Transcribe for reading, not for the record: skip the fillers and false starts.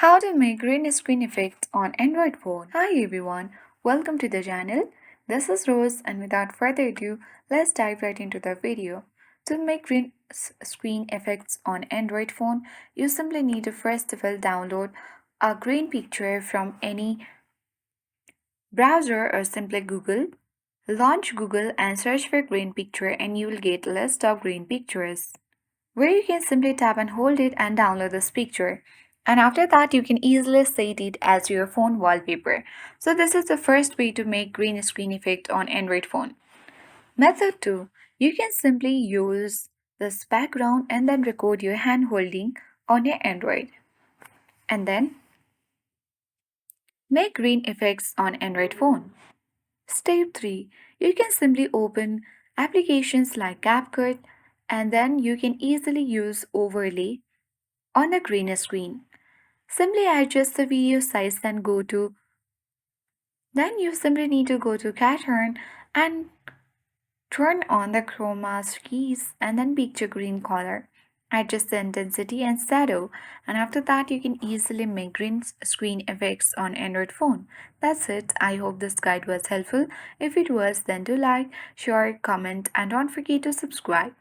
How to make green screen effect on Android phone. Hi everyone, welcome to the channel. This is Rose and without further ado, let's dive right into the video. To make green screen effects on Android phone, you simply need to first of all download a green picture from any browser or simply Google. Launch Google and search for green picture and you will get a list of green pictures, where you can simply tap and hold it and download this picture. And after that, you can easily set it as your phone wallpaper. So this is the first way to make green screen effect on Android phone. Method 2. You can simply use this background and then record your hand holding on your Android. And then make green effects on Android phone. Step 3. You can simply open applications like CapCut and then you can easily use overlay on the green screen. Simply adjust the video size then you simply need to go to pattern and turn on the chroma keys and then picture green color. Adjust the intensity and shadow, and after that you can easily make green screen effects on Android phone. That's it. I hope this guide was helpful. If it was, then do like, share, comment and don't forget to subscribe.